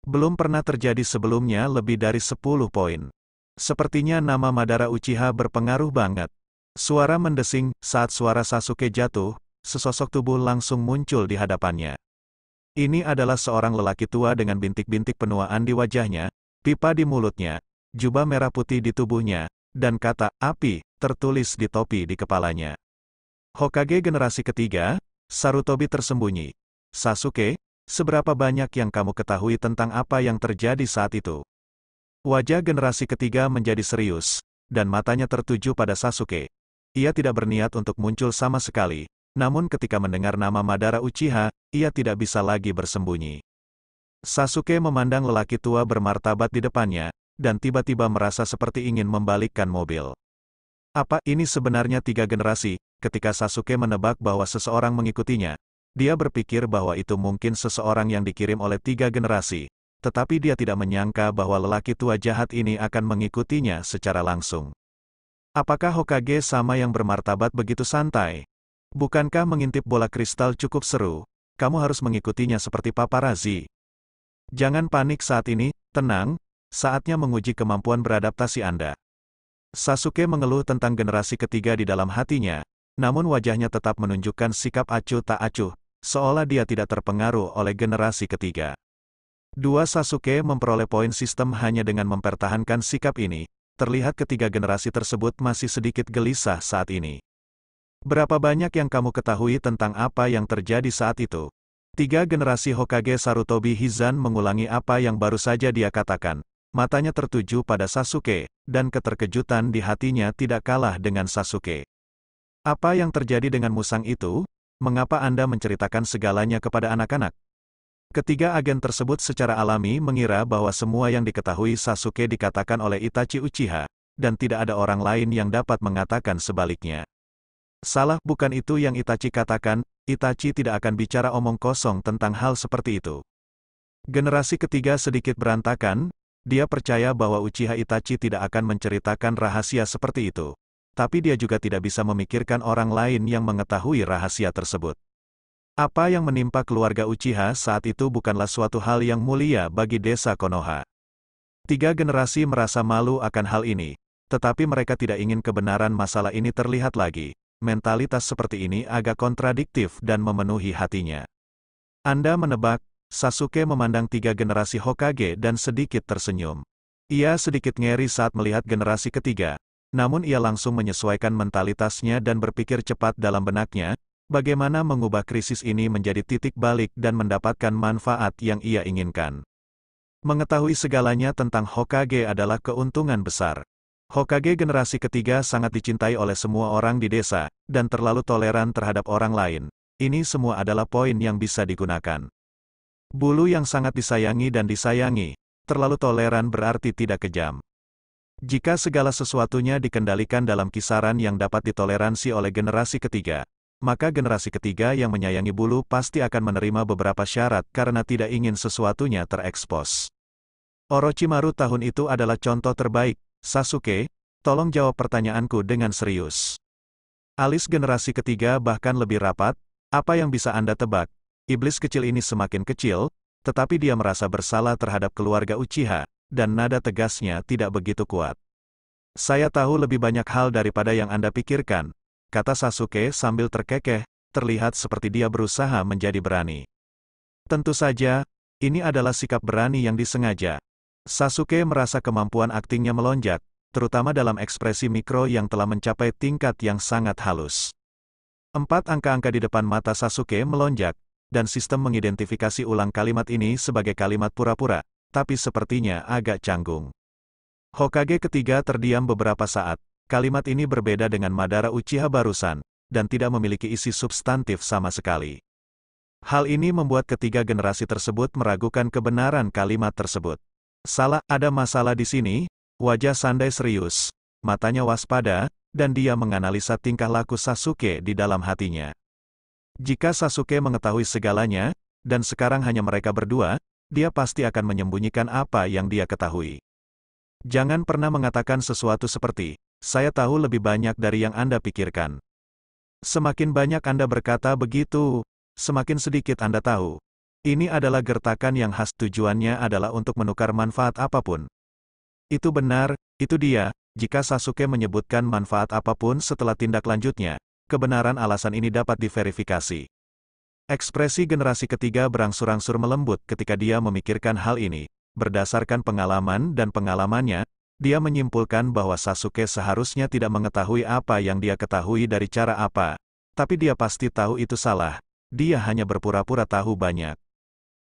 Belum pernah terjadi sebelumnya lebih dari 10 poin. Sepertinya nama Madara Uchiha berpengaruh banget. Suara mendesing, saat suara Sasuke jatuh, sesosok tubuh langsung muncul di hadapannya. Ini adalah seorang lelaki tua dengan bintik-bintik penuaan di wajahnya, pipa di mulutnya, jubah merah putih di tubuhnya, dan kata, api, tertulis di topi di kepalanya. Hokage generasi ketiga, Sarutobi tersembunyi. Sasuke, seberapa banyak yang kamu ketahui tentang apa yang terjadi saat itu? Wajah generasi ketiga menjadi serius, dan matanya tertuju pada Sasuke. Ia tidak berniat untuk muncul sama sekali, namun ketika mendengar nama Madara Uchiha, ia tidak bisa lagi bersembunyi. Sasuke memandang lelaki tua bermartabat di depannya, dan tiba-tiba merasa seperti ingin membalikkan mobil. Apa ini sebenarnya 3 generasi? Ketika Sasuke menebak bahwa seseorang mengikutinya, dia berpikir bahwa itu mungkin seseorang yang dikirim oleh 3 generasi, tetapi dia tidak menyangka bahwa lelaki tua jahat ini akan mengikutinya secara langsung. Apakah Hokage sama yang bermartabat begitu santai? Bukankah mengintip bola kristal cukup seru? Kamu harus mengikutinya seperti paparazi. Jangan panik saat ini, tenang, saatnya menguji kemampuan beradaptasi Anda. Sasuke mengeluh tentang generasi ketiga di dalam hatinya, namun wajahnya tetap menunjukkan sikap acuh tak acuh, seolah dia tidak terpengaruh oleh generasi ketiga. Sasuke memperoleh poin sistem hanya dengan mempertahankan sikap ini, terlihat ketiga generasi tersebut masih sedikit gelisah saat ini. Berapa banyak yang kamu ketahui tentang apa yang terjadi saat itu? 3 generasi Hokage Sarutobi Hizen mengulangi apa yang baru saja dia katakan. Matanya tertuju pada Sasuke, dan keterkejutan di hatinya tidak kalah dengan Sasuke. Apa yang terjadi dengan musang itu? Mengapa Anda menceritakan segalanya kepada anak-anak? Ketiga agen tersebut secara alami mengira bahwa semua yang diketahui Sasuke dikatakan oleh Itachi Uchiha, dan tidak ada orang lain yang dapat mengatakan sebaliknya. Salah, bukan itu yang Itachi katakan, Itachi tidak akan bicara omong kosong tentang hal seperti itu. Generasi ketiga sedikit berantakan, dia percaya bahwa Uchiha Itachi tidak akan menceritakan rahasia seperti itu. Tapi dia juga tidak bisa memikirkan orang lain yang mengetahui rahasia tersebut. Apa yang menimpa keluarga Uchiha saat itu bukanlah suatu hal yang mulia bagi desa Konoha. 3 generasi merasa malu akan hal ini, tetapi mereka tidak ingin kebenaran masalah ini terlihat lagi. Mentalitas seperti ini agak kontradiktif dan memenuhi hatinya. Anda menebak, Sasuke memandang 3 generasi Hokage dan sedikit tersenyum. Ia sedikit ngeri saat melihat generasi ketiga, namun ia langsung menyesuaikan mentalitasnya dan berpikir cepat dalam benaknya, bagaimana mengubah krisis ini menjadi titik balik dan mendapatkan manfaat yang ia inginkan. Mengetahui segalanya tentang Hokage adalah keuntungan besar. Hokage generasi ketiga sangat dicintai oleh semua orang di desa, dan terlalu toleran terhadap orang lain. Ini semua adalah poin yang bisa digunakan. Bulu yang sangat disayangi dan disayangi, terlalu toleran berarti tidak kejam. Jika segala sesuatunya dikendalikan dalam kisaran yang dapat ditoleransi oleh generasi ketiga, maka generasi ketiga yang menyayangi bulu pasti akan menerima beberapa syarat karena tidak ingin sesuatunya terekspos. Orochimaru tahun itu adalah contoh terbaik. Sasuke, tolong jawab pertanyaanku dengan serius. Alis generasi ketiga bahkan lebih rapat. Apa yang bisa Anda tebak? Iblis kecil ini semakin kecil, tetapi dia merasa bersalah terhadap keluarga Uchiha, dan nada tegasnya tidak begitu kuat. Saya tahu lebih banyak hal daripada yang Anda pikirkan, kata Sasuke sambil terkekeh, terlihat seperti dia berusaha menjadi berani. Tentu saja, ini adalah sikap berani yang disengaja. Sasuke merasa kemampuan aktingnya melonjak, terutama dalam ekspresi mikro yang telah mencapai tingkat yang sangat halus. 4 angka-angka di depan mata Sasuke melonjak, dan sistem mengidentifikasi ulang kalimat ini sebagai kalimat pura-pura, tapi sepertinya agak canggung. Hokage ketiga terdiam beberapa saat. Kalimat ini berbeda dengan Madara Uchiha barusan, dan tidak memiliki isi substantif sama sekali. Hal ini membuat ketiga generasi tersebut meragukan kebenaran kalimat tersebut. Salah, ada masalah di sini. Wajah Sandai serius, matanya waspada, dan dia menganalisa tingkah laku Sasuke di dalam hatinya. Jika Sasuke mengetahui segalanya, dan sekarang hanya mereka berdua, dia pasti akan menyembunyikan apa yang dia ketahui. Jangan pernah mengatakan sesuatu seperti, saya tahu lebih banyak dari yang Anda pikirkan. Semakin banyak Anda berkata begitu, semakin sedikit Anda tahu. Ini adalah gertakan yang khas, tujuannya adalah untuk menukar manfaat apapun. Itu benar, itu dia, jika Sasuke menyebutkan manfaat apapun setelah tindak lanjutnya, kebenaran alasan ini dapat diverifikasi. Ekspresi generasi ketiga berangsur-angsur melembut ketika dia memikirkan hal ini. Berdasarkan pengalaman dan pengalamannya, dia menyimpulkan bahwa Sasuke seharusnya tidak mengetahui apa yang dia ketahui dari cara apa. Tapi dia pasti tahu itu salah. Dia hanya berpura-pura tahu banyak.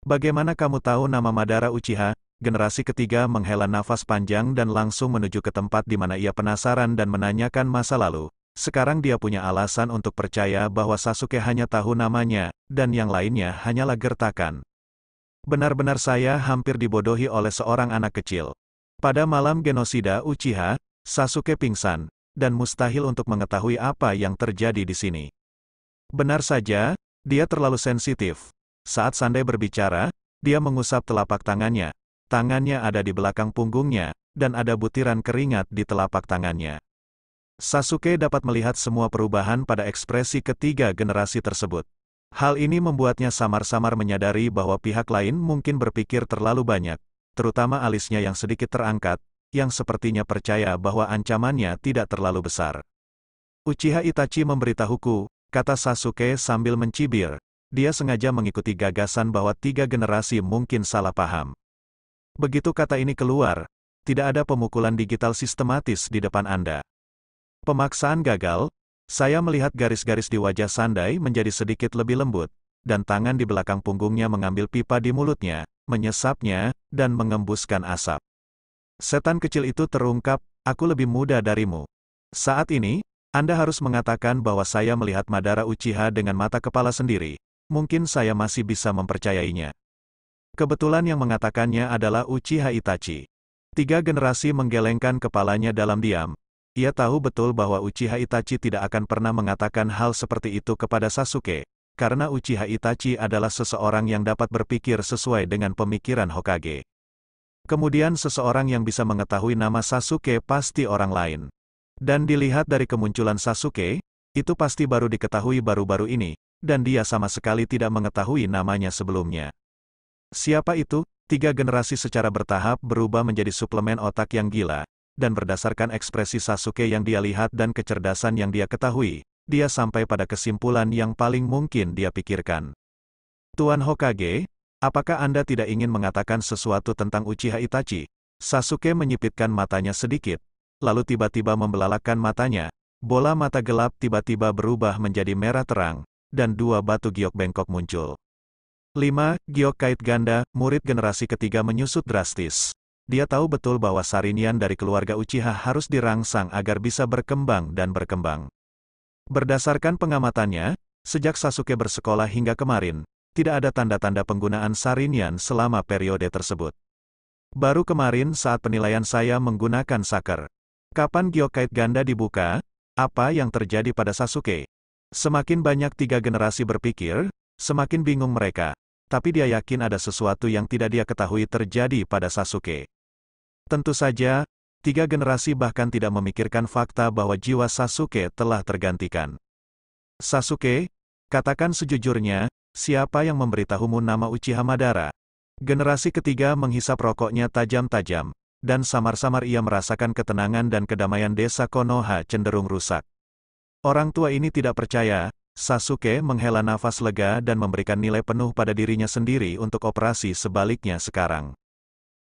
Bagaimana kamu tahu nama Madara Uchiha? Generasi ketiga menghela nafas panjang dan langsung menuju ke tempat di mana ia penasaran dan menanyakan masa lalu. Sekarang dia punya alasan untuk percaya bahwa Sasuke hanya tahu namanya, dan yang lainnya hanyalah gertakan. Benar-benar saya hampir dibodohi oleh seorang anak kecil. Pada malam genosida Uchiha, Sasuke pingsan, dan mustahil untuk mengetahui apa yang terjadi di sini. Benar saja, dia terlalu sensitif. Saat Sandai berbicara, dia mengusap telapak tangannya. Tangannya ada di belakang punggungnya, dan ada butiran keringat di telapak tangannya. Sasuke dapat melihat semua perubahan pada ekspresi ketiga generasi tersebut. Hal ini membuatnya samar-samar menyadari bahwa pihak lain mungkin berpikir terlalu banyak, terutama alisnya yang sedikit terangkat, yang sepertinya percaya bahwa ancamannya tidak terlalu besar. Uchiha Itachi memberitahuku, kata Sasuke sambil mencibir. Dia sengaja mengikuti gagasan bahwa tiga generasi mungkin salah paham. Begitu kata ini keluar, tidak ada pemukulan digital sistematis di depan Anda. Pemaksaan gagal, saya melihat garis-garis di wajah Sandai menjadi sedikit lebih lembut, dan tangan di belakang punggungnya mengambil pipa di mulutnya, menyesapnya, dan mengembuskan asap. Setan kecil itu terungkap, aku lebih muda darimu. Saat ini, Anda harus mengatakan bahwa saya melihat Madara Uchiha dengan mata kepala sendiri, mungkin saya masih bisa mempercayainya. Kebetulan yang mengatakannya adalah Uchiha Itachi. Tiga generasi menggelengkan kepalanya dalam diam. Ia tahu betul bahwa Uchiha Itachi tidak akan pernah mengatakan hal seperti itu kepada Sasuke, karena Uchiha Itachi adalah seseorang yang dapat berpikir sesuai dengan pemikiran Hokage. Kemudian seseorang yang bisa mengetahui nama Sasuke pasti orang lain. Dan dilihat dari kemunculan Sasuke, itu pasti baru diketahui baru-baru ini, dan dia sama sekali tidak mengetahui namanya sebelumnya. Siapa itu? Tiga generasi secara bertahap berubah menjadi suplemen otak yang gila. Dan berdasarkan ekspresi Sasuke yang dia lihat dan kecerdasan yang dia ketahui, dia sampai pada kesimpulan yang paling mungkin dia pikirkan. Tuan Hokage, apakah Anda tidak ingin mengatakan sesuatu tentang Uchiha Itachi? Sasuke menyipitkan matanya sedikit, lalu tiba-tiba membelalakkan matanya. Bola mata gelap tiba-tiba berubah menjadi merah terang, dan dua batu giok bengkok muncul. 5. Giok kait ganda, murid generasi ketiga menyusut drastis. Dia tahu betul bahwa Sarinian dari keluarga Uchiha harus dirangsang agar bisa berkembang dan berkembang. Berdasarkan pengamatannya, sejak Sasuke bersekolah hingga kemarin, tidak ada tanda-tanda penggunaan Sarinian selama periode tersebut. Baru kemarin saat penilaian saya menggunakan saker. Kapan giok kait ganda dibuka? Apa yang terjadi pada Sasuke? Semakin banyak tiga generasi berpikir, semakin bingung mereka. Tapi dia yakin ada sesuatu yang tidak dia ketahui terjadi pada Sasuke. Tentu saja, tiga generasi bahkan tidak memikirkan fakta bahwa jiwa Sasuke telah tergantikan. Sasuke, katakan sejujurnya, siapa yang memberitahumu nama Uchiha Madara? Generasi ketiga menghisap rokoknya tajam-tajam, dan samar-samar ia merasakan ketenangan dan kedamaian desa Konoha cenderung rusak. Orang tua ini tidak percaya. Sasuke menghela nafas lega dan memberikan nilai penuh pada dirinya sendiri untuk operasi sebaliknya sekarang.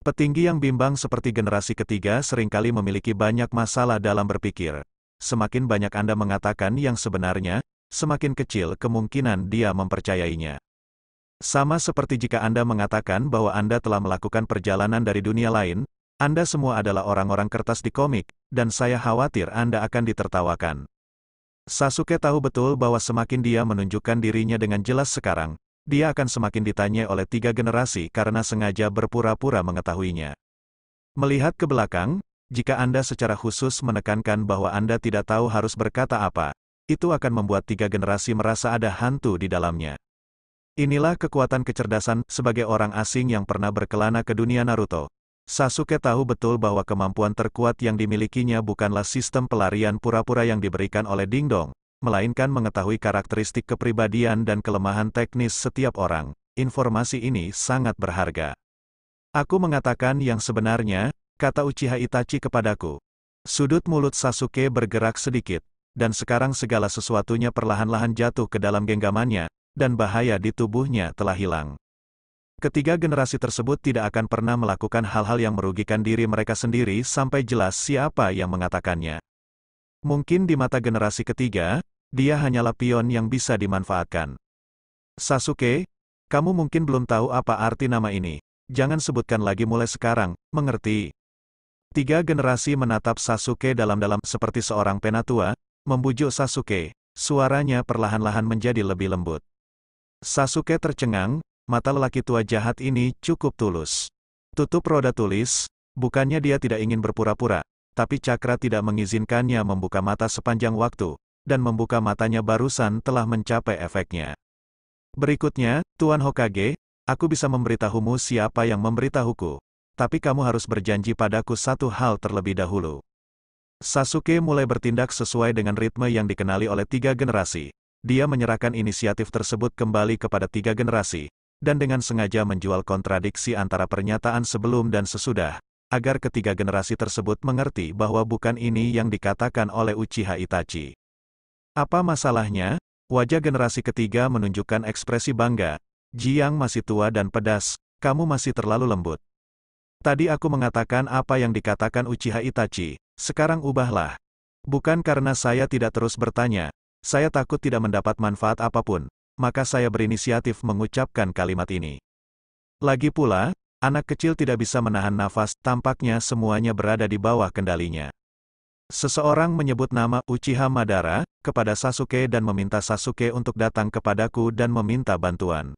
Petinggi yang bimbang seperti generasi ketiga seringkali memiliki banyak masalah dalam berpikir. Semakin banyak Anda mengatakan yang sebenarnya, semakin kecil kemungkinan dia mempercayainya. Sama seperti jika Anda mengatakan bahwa Anda telah melakukan perjalanan dari dunia lain, Anda semua adalah orang-orang kertas di komik, dan saya khawatir Anda akan ditertawakan. Sasuke tahu betul bahwa semakin dia menunjukkan dirinya dengan jelas sekarang, dia akan semakin ditanyai oleh tiga generasi karena sengaja berpura-pura mengetahuinya. Melihat ke belakang, jika Anda secara khusus menekankan bahwa Anda tidak tahu harus berkata apa, itu akan membuat tiga generasi merasa ada hantu di dalamnya. Inilah kekuatan kecerdasan sebagai orang asing yang pernah berkelana ke dunia Naruto. Sasuke tahu betul bahwa kemampuan terkuat yang dimilikinya bukanlah sistem pelarian pura-pura yang diberikan oleh Dingdong, melainkan mengetahui karakteristik kepribadian dan kelemahan teknis setiap orang, informasi ini sangat berharga. Aku mengatakan yang sebenarnya, kata Uchiha Itachi kepadaku. Sudut mulut Sasuke bergerak sedikit, dan sekarang segala sesuatunya perlahan-lahan jatuh ke dalam genggamannya, dan bahaya di tubuhnya telah hilang. Ketiga generasi tersebut tidak akan pernah melakukan hal-hal yang merugikan diri mereka sendiri sampai jelas siapa yang mengatakannya. Mungkin di mata generasi ketiga, dia hanyalah pion yang bisa dimanfaatkan. Sasuke, kamu mungkin belum tahu apa arti nama ini. Jangan sebutkan lagi mulai sekarang, mengerti? Tiga generasi menatap Sasuke dalam-dalam seperti seorang penatua, membujuk Sasuke, suaranya perlahan-lahan menjadi lebih lembut. Sasuke tercengang, mata lelaki tua jahat ini cukup tulus. Tutup roda tulis, bukannya dia tidak ingin berpura-pura, tapi cakra tidak mengizinkannya membuka mata sepanjang waktu, dan membuka matanya barusan telah mencapai efeknya. Berikutnya, Tuan Hokage, aku bisa memberitahumu siapa yang memberitahuku. Tapi kamu harus berjanji padaku satu hal terlebih dahulu. Sasuke mulai bertindak sesuai dengan ritme yang dikenali oleh tiga generasi. Dia menyerahkan inisiatif tersebut kembali kepada tiga generasi, dan dengan sengaja menjual kontradiksi antara pernyataan sebelum dan sesudah, agar ketiga generasi tersebut mengerti bahwa bukan ini yang dikatakan oleh Uchiha Itachi. Apa masalahnya? Wajah generasi ketiga menunjukkan ekspresi bangga. Jiang masih tua dan pedas, kamu masih terlalu lembut. Tadi aku mengatakan apa yang dikatakan Uchiha Itachi, sekarang ubahlah. Bukan karena saya tidak terus bertanya, saya takut tidak mendapat manfaat apapun, maka saya berinisiatif mengucapkan kalimat ini. Lagi pula, anak kecil tidak bisa menahan nafas, tampaknya semuanya berada di bawah kendalinya. Seseorang menyebut nama Uchiha Madara kepada Sasuke dan meminta Sasuke untuk datang kepadaku dan meminta bantuan.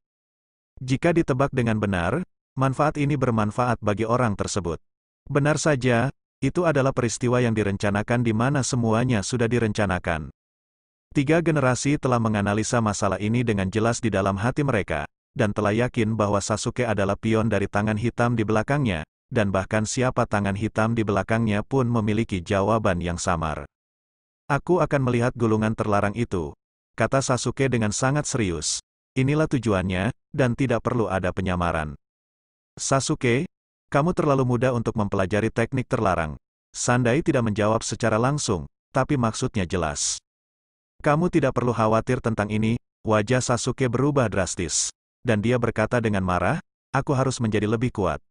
Jika ditebak dengan benar, manfaat ini bermanfaat bagi orang tersebut. Benar saja, itu adalah peristiwa yang direncanakan di mana semuanya sudah direncanakan. Tiga generasi telah menganalisa masalah ini dengan jelas di dalam hati mereka, dan telah yakin bahwa Sasuke adalah pion dari tangan hitam di belakangnya, dan bahkan siapa tangan hitam di belakangnya pun memiliki jawaban yang samar. Aku akan melihat gulungan terlarang itu, kata Sasuke dengan sangat serius. Inilah tujuannya, dan tidak perlu ada penyamaran. Sasuke, kamu terlalu muda untuk mempelajari teknik terlarang. Sandai tidak menjawab secara langsung, tapi maksudnya jelas. Kamu tidak perlu khawatir tentang ini, wajah Sasuke berubah drastis. Dan dia berkata dengan marah, aku harus menjadi lebih kuat.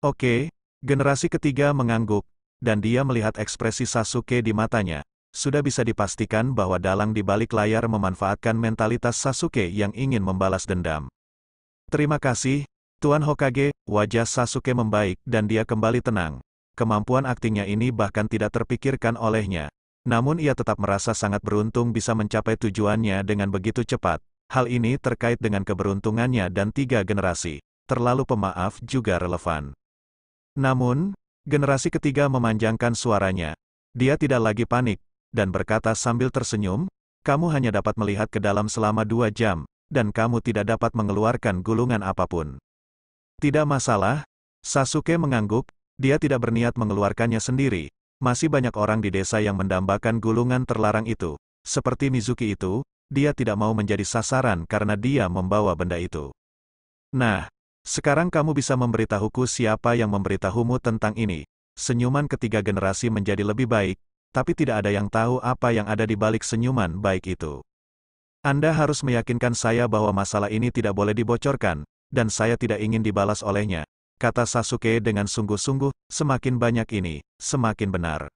Oke, generasi ketiga mengangguk, dan dia melihat ekspresi Sasuke di matanya. Sudah bisa dipastikan bahwa dalang di balik layar memanfaatkan mentalitas Sasuke yang ingin membalas dendam. Terima kasih, Tuan Hokage, wajah Sasuke membaik dan dia kembali tenang. Kemampuan aktingnya ini bahkan tidak terpikirkan olehnya. Namun ia tetap merasa sangat beruntung bisa mencapai tujuannya dengan begitu cepat. Hal ini terkait dengan keberuntungannya dan tiga generasi. Terlalu pemaaf juga relevan. Namun, generasi ketiga memanjangkan suaranya. Dia tidak lagi panik, dan berkata sambil tersenyum, kamu hanya dapat melihat ke dalam selama 2 jam, dan kamu tidak dapat mengeluarkan gulungan apapun. Tidak masalah, Sasuke mengangguk, dia tidak berniat mengeluarkannya sendiri, masih banyak orang di desa yang mendambakan gulungan terlarang itu. Seperti Mizuki itu, dia tidak mau menjadi sasaran karena dia membawa benda itu. Nah, sekarang kamu bisa memberitahuku siapa yang memberitahumu tentang ini. Senyuman ketiga generasi menjadi lebih baik, tapi tidak ada yang tahu apa yang ada di balik senyuman baik itu. Anda harus meyakinkan saya bahwa masalah ini tidak boleh dibocorkan, dan saya tidak ingin dibalas olehnya, kata Sasuke dengan sungguh-sungguh, semakin banyak ini, semakin benar.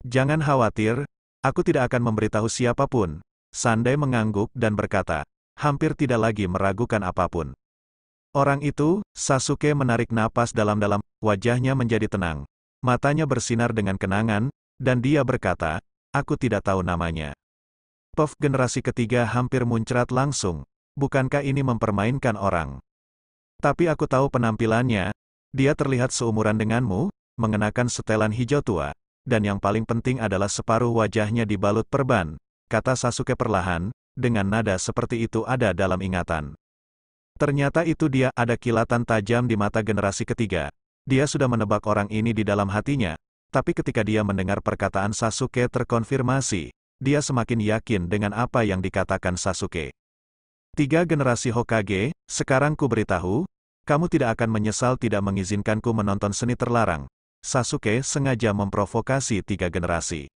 Jangan khawatir, aku tidak akan memberitahu siapapun. Sandai mengangguk dan berkata, hampir tidak lagi meragukan apapun. Orang itu, Sasuke menarik napas dalam-dalam, wajahnya menjadi tenang. Matanya bersinar dengan kenangan, dan dia berkata, aku tidak tahu namanya. Puff generasi ketiga hampir muncrat langsung, bukankah ini mempermainkan orang? Tapi aku tahu penampilannya, dia terlihat seumuran denganmu, mengenakan setelan hijau tua, dan yang paling penting adalah separuh wajahnya dibalut perban, kata Sasuke perlahan, dengan nada seperti itu ada dalam ingatan. Ternyata itu dia, ada kilatan tajam di mata generasi ketiga. Dia sudah menebak orang ini di dalam hatinya, tapi ketika dia mendengar perkataan Sasuke terkonfirmasi, dia semakin yakin dengan apa yang dikatakan Sasuke. Tiga generasi Hokage, sekarang ku beritahu, kamu tidak akan menyesal tidak mengizinkanku menonton seni terlarang. Sasuke sengaja memprovokasi tiga generasi.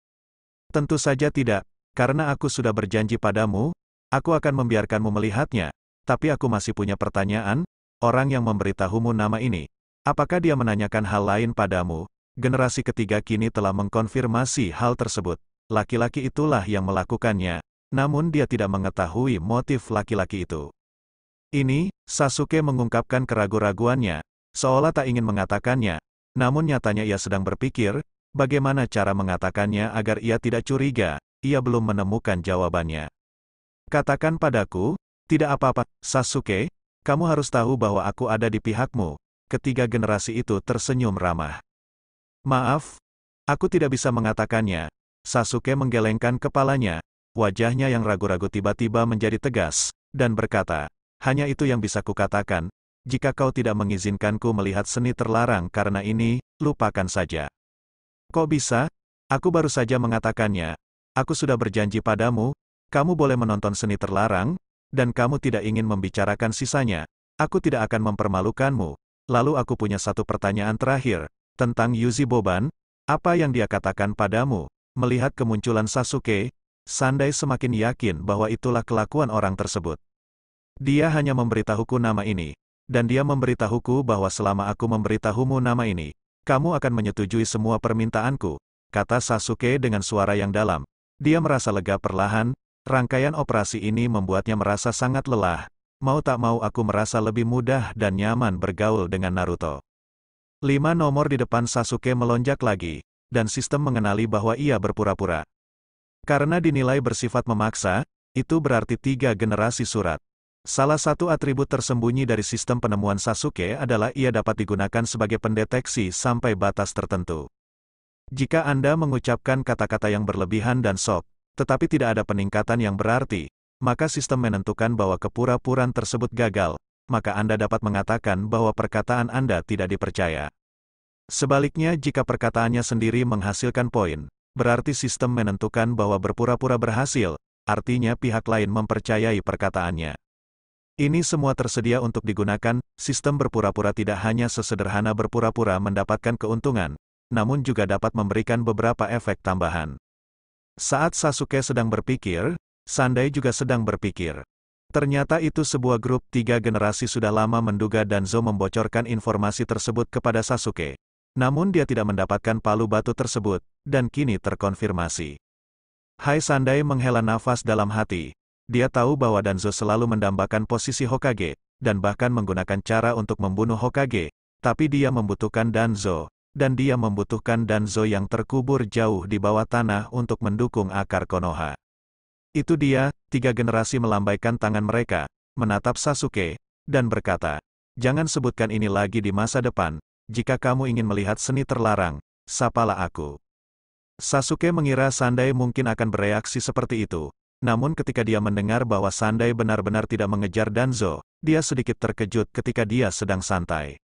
Tentu saja tidak, karena aku sudah berjanji padamu, aku akan membiarkanmu melihatnya. Tapi aku masih punya pertanyaan, orang yang memberitahumu nama ini, apakah dia menanyakan hal lain padamu? Generasi ketiga kini telah mengkonfirmasi hal tersebut. Laki-laki itulah yang melakukannya, namun dia tidak mengetahui motif laki-laki itu. Ini, Sasuke mengungkapkan keraguan-raguannya, seolah tak ingin mengatakannya, namun nyatanya ia sedang berpikir, bagaimana cara mengatakannya agar ia tidak curiga, ia belum menemukan jawabannya. Katakan padaku, tidak apa-apa, Sasuke, kamu harus tahu bahwa aku ada di pihakmu. Ketiga generasi itu tersenyum ramah. Maaf, aku tidak bisa mengatakannya. Sasuke menggelengkan kepalanya, wajahnya yang ragu-ragu tiba-tiba menjadi tegas, dan berkata, hanya itu yang bisa kukatakan, jika kau tidak mengizinkanku melihat seni terlarang karena ini, lupakan saja. Kok bisa? Aku baru saja mengatakannya. Aku sudah berjanji padamu, kamu boleh menonton seni terlarang, dan kamu tidak ingin membicarakan sisanya. Aku tidak akan mempermalukanmu. Lalu aku punya satu pertanyaan terakhir, tentang Yuzi Boban, apa yang dia katakan padamu? Melihat kemunculan Sasuke, Sandai semakin yakin bahwa itulah kelakuan orang tersebut. Dia hanya memberitahuku nama ini, dan dia memberitahuku bahwa selama aku memberitahumu nama ini, kamu akan menyetujui semua permintaanku, kata Sasuke dengan suara yang dalam. Dia merasa lega perlahan, rangkaian operasi ini membuatnya merasa sangat lelah, mau tak mau aku merasa lebih mudah dan nyaman bergaul dengan Naruto. 5 nomor di depan Sasuke melonjak lagi, dan sistem mengenali bahwa ia berpura-pura. Karena dinilai bersifat memaksa, itu berarti 3 generasi surat. Salah satu atribut tersembunyi dari sistem penemuan Sasuke adalah ia dapat digunakan sebagai pendeteksi sampai batas tertentu. Jika Anda mengucapkan kata-kata yang berlebihan dan sok, tetapi tidak ada peningkatan yang berarti, maka sistem menentukan bahwa kepura-puraan tersebut gagal, maka Anda dapat mengatakan bahwa perkataan Anda tidak dipercaya. Sebaliknya jika perkataannya sendiri menghasilkan poin, berarti sistem menentukan bahwa berpura-pura berhasil, artinya pihak lain mempercayai perkataannya. Ini semua tersedia untuk digunakan, sistem berpura-pura tidak hanya sesederhana berpura-pura mendapatkan keuntungan, namun juga dapat memberikan beberapa efek tambahan. Saat Sasuke sedang berpikir, Sandai juga sedang berpikir. Ternyata itu sebuah grup 3 generasi sudah lama menduga Danzo membocorkan informasi tersebut kepada Sasuke. Namun dia tidak mendapatkan palu batu tersebut, dan kini terkonfirmasi. Hai Sandai menghela nafas dalam hati. Dia tahu bahwa Danzo selalu mendambakan posisi Hokage, dan bahkan menggunakan cara untuk membunuh Hokage, tapi dia membutuhkan Danzo, dan dia membutuhkan Danzo yang terkubur jauh di bawah tanah untuk mendukung akar Konoha. Itu dia, 3 generasi melambaikan tangan mereka, menatap Sasuke, dan berkata, jangan sebutkan ini lagi di masa depan, jika kamu ingin melihat seni terlarang, sapalah aku. Sasuke mengira Sandai mungkin akan bereaksi seperti itu. Namun ketika dia mendengar bahwa Sandai benar-benar tidak mengejar Danzo, dia sedikit terkejut ketika dia sedang santai.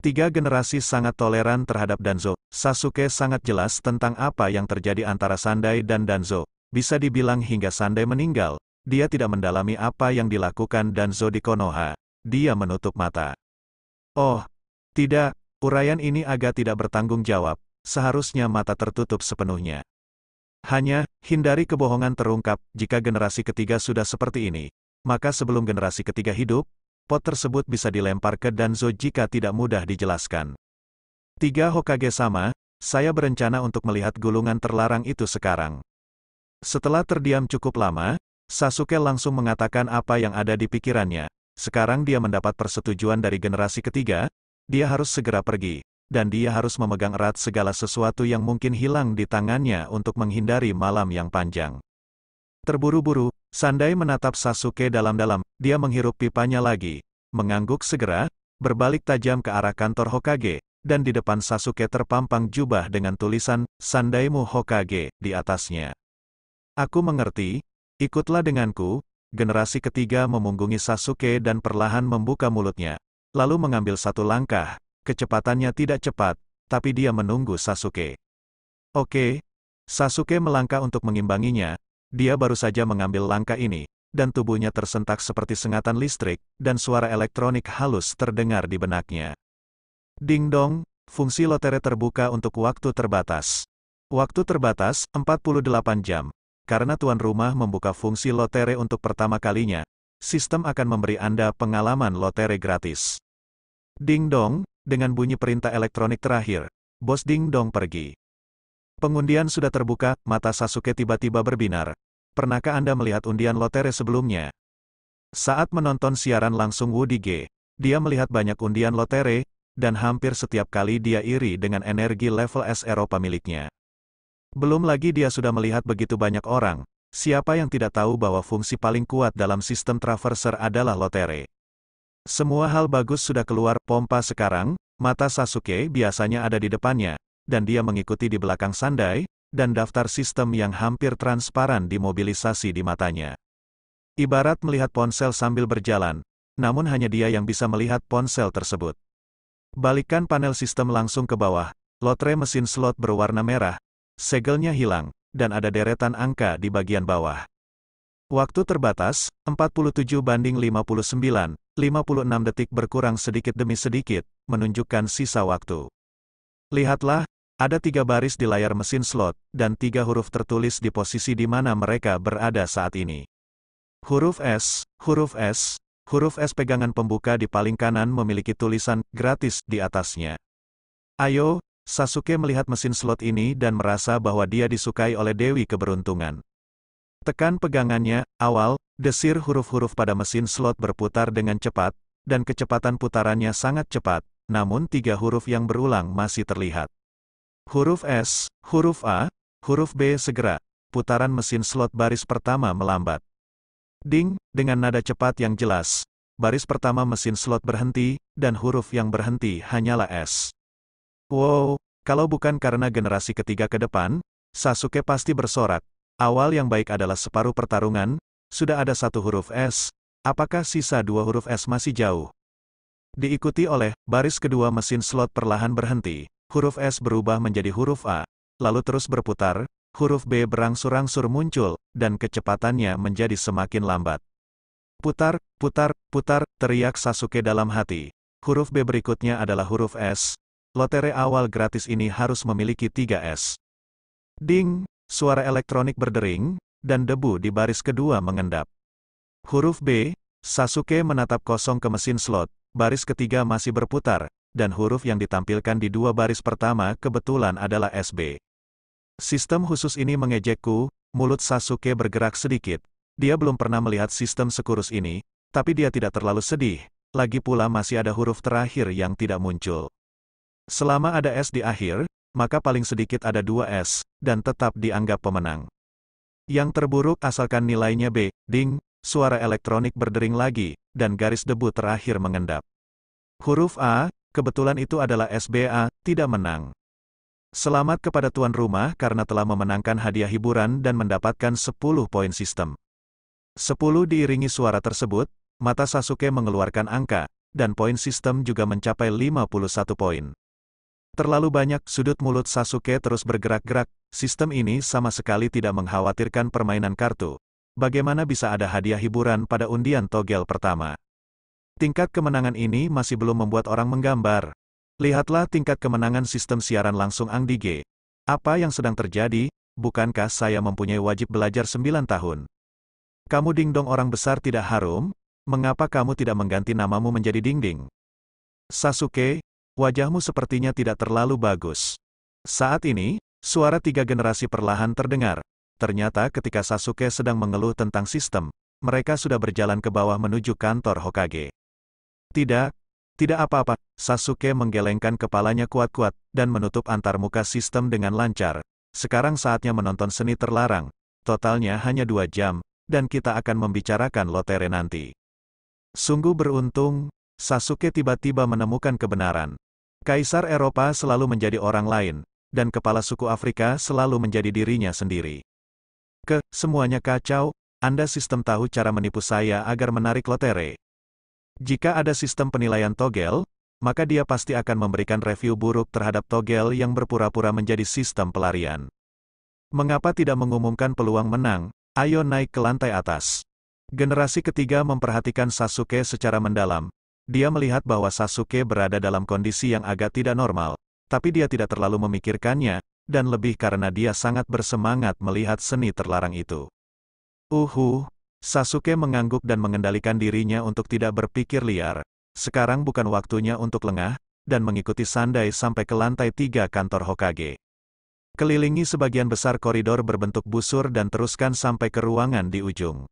3 generasi sangat toleran terhadap Danzo. Sasuke sangat jelas tentang apa yang terjadi antara Sandai dan Danzo. Bisa dibilang hingga Sandai meninggal, dia tidak mendalami apa yang dilakukan Danzo di Konoha. Dia menutup mata. Oh, tidak, uraian ini agak tidak bertanggung jawab, seharusnya mata tertutup sepenuhnya. Hanya, hindari kebohongan terungkap, jika generasi ketiga sudah seperti ini, maka sebelum generasi ketiga hidup, pot tersebut bisa dilempar ke Danzo jika tidak mudah dijelaskan. 3 Hokage sama, saya berencana untuk melihat gulungan terlarang itu sekarang. Setelah terdiam cukup lama, Sasuke langsung mengatakan apa yang ada di pikirannya. Sekarang dia mendapat persetujuan dari generasi ketiga, dia harus segera pergi. Dan dia harus memegang erat segala sesuatu yang mungkin hilang di tangannya untuk menghindari malam yang panjang. Terburu-buru, Sandai menatap Sasuke dalam-dalam, dia menghirup pipanya lagi, mengangguk segera, berbalik tajam ke arah kantor Hokage, dan di depan Sasuke terpampang jubah dengan tulisan, Sandaimu Hokage, di atasnya. Aku mengerti, ikutlah denganku. Generasi ketiga memunggungi Sasuke dan perlahan membuka mulutnya, lalu mengambil satu langkah. Kecepatannya tidak cepat, tapi dia menunggu Sasuke. Oke. Sasuke melangkah untuk mengimbanginya, dia baru saja mengambil langkah ini, dan tubuhnya tersentak seperti sengatan listrik, dan suara elektronik halus terdengar di benaknya. Ding dong, fungsi lotre terbuka untuk waktu terbatas. Waktu terbatas, 48 jam. Karena tuan rumah membuka fungsi lotre untuk pertama kalinya, sistem akan memberi Anda pengalaman lotre gratis. Ding dong, dengan bunyi perintah elektronik terakhir, Bos Ding dong pergi. Pengundian sudah terbuka, mata Sasuke tiba-tiba berbinar. Pernahkah Anda melihat undian lotre sebelumnya? Saat menonton siaran langsung Woody G, dia melihat banyak undian lotre, dan hampir setiap kali dia iri dengan energi level S Eropa miliknya. Belum lagi dia sudah melihat begitu banyak orang, siapa yang tidak tahu bahwa fungsi paling kuat dalam sistem traverser adalah lotre. Semua hal bagus sudah keluar pompa sekarang, mata Sasuke biasanya ada di depannya, dan dia mengikuti di belakang Sandai, dan daftar sistem yang hampir transparan dimobilisasi di matanya. Ibarat melihat ponsel sambil berjalan, namun hanya dia yang bisa melihat ponsel tersebut. Balikkan panel sistem langsung ke bawah, lotre mesin slot berwarna merah, segelnya hilang, dan ada deretan angka di bagian bawah. Waktu terbatas, 47:59, 56 detik berkurang sedikit demi sedikit, menunjukkan sisa waktu. Lihatlah, ada 3 baris di layar mesin slot, dan 3 huruf tertulis di posisi di mana mereka berada saat ini. Huruf S, huruf S, huruf S pegangan pembuka di paling kanan memiliki tulisan gratis di atasnya. Ayo, Sasuke melihat mesin slot ini dan merasa bahwa dia disukai oleh Dewi Keberuntungan. Tekan pegangannya, awal, desir huruf-huruf pada mesin slot berputar dengan cepat, dan kecepatan putarannya sangat cepat, namun 3 huruf yang berulang masih terlihat. Huruf S, huruf A, huruf B segera, putaran mesin slot baris pertama melambat. Ding, dengan nada cepat yang jelas, baris pertama mesin slot berhenti, dan huruf yang berhenti hanyalah S. Wow, kalau bukan karena generasi ketiga ke depan, Sasuke pasti bersorak. Awal yang baik adalah separuh pertarungan, sudah ada 1 huruf S, apakah sisa 2 huruf S masih jauh? Diikuti oleh, baris kedua mesin slot perlahan berhenti, huruf S berubah menjadi huruf A, lalu terus berputar, huruf B berangsur-angsur muncul, dan kecepatannya menjadi semakin lambat. Putar, putar, putar, teriak Sasuke dalam hati. Huruf B berikutnya adalah huruf S, lotre awal gratis ini harus memiliki 3 S. Ding! Suara elektronik berdering, dan debu di baris kedua mengendap. Huruf B, Sasuke menatap kosong ke mesin slot, baris ketiga masih berputar, dan huruf yang ditampilkan di 2 baris pertama kebetulan adalah SB. Sistem khusus ini mengejekku, mulut Sasuke bergerak sedikit. Dia belum pernah melihat sistem sekurus ini, tapi dia tidak terlalu sedih, lagi pula masih ada huruf terakhir yang tidak muncul. Selama ada S di akhir, maka paling sedikit ada 2 S, dan tetap dianggap pemenang. Yang terburuk asalkan nilainya B, ding, suara elektronik berdering lagi, dan garis debu terakhir mengendap. Huruf A, kebetulan itu adalah SBA, tidak menang. Selamat kepada tuan rumah karena telah memenangkan hadiah hiburan dan mendapatkan 10 poin sistem. 10 diiringi suara tersebut, mata Sasuke mengeluarkan angka, dan poin sistem juga mencapai 51 poin. Terlalu banyak, sudut mulut Sasuke terus bergerak-gerak, sistem ini sama sekali tidak mengkhawatirkan permainan kartu. Bagaimana bisa ada hadiah hiburan pada undian togel pertama? Tingkat kemenangan ini masih belum membuat orang menggambar. Lihatlah tingkat kemenangan sistem siaran langsung Ang Dige. Apa yang sedang terjadi? Bukankah saya mempunyai wajib belajar 9 tahun? Kamu dingdong orang besar tidak harum? Mengapa kamu tidak mengganti namamu menjadi Dingding? Sasuke, wajahmu sepertinya tidak terlalu bagus. Saat ini, suara 3 generasi perlahan terdengar. Ternyata ketika Sasuke sedang mengeluh tentang sistem, mereka sudah berjalan ke bawah menuju kantor Hokage. Tidak apa-apa, Sasuke menggelengkan kepalanya kuat-kuat, dan menutup antarmuka sistem dengan lancar. Sekarang saatnya menonton seni terlarang. Totalnya hanya 2 jam, dan kita akan membicarakan lotre nanti. Sungguh beruntung, Sasuke tiba-tiba menemukan kebenaran. Kaisar Eropa selalu menjadi orang lain, dan kepala suku Afrika selalu menjadi dirinya sendiri. Semuanya kacau, Anda sistem tahu cara menipu saya agar menarik lotre. Jika ada sistem penilaian togel, maka dia pasti akan memberikan review buruk terhadap togel yang berpura-pura menjadi sistem pelarian. Mengapa tidak mengumumkan peluang menang? Ayo naik ke lantai atas. Generasi ketiga memperhatikan Sasuke secara mendalam. Dia melihat bahwa Sasuke berada dalam kondisi yang agak tidak normal, tapi dia tidak terlalu memikirkannya, dan lebih karena dia sangat bersemangat melihat seni terlarang itu. Sasuke mengangguk dan mengendalikan dirinya untuk tidak berpikir liar. Sekarang bukan waktunya untuk lengah, dan mengikuti Sandai sampai ke lantai 3 kantor Hokage. Kelilingi sebagian besar koridor berbentuk busur dan teruskan sampai ke ruangan di ujung.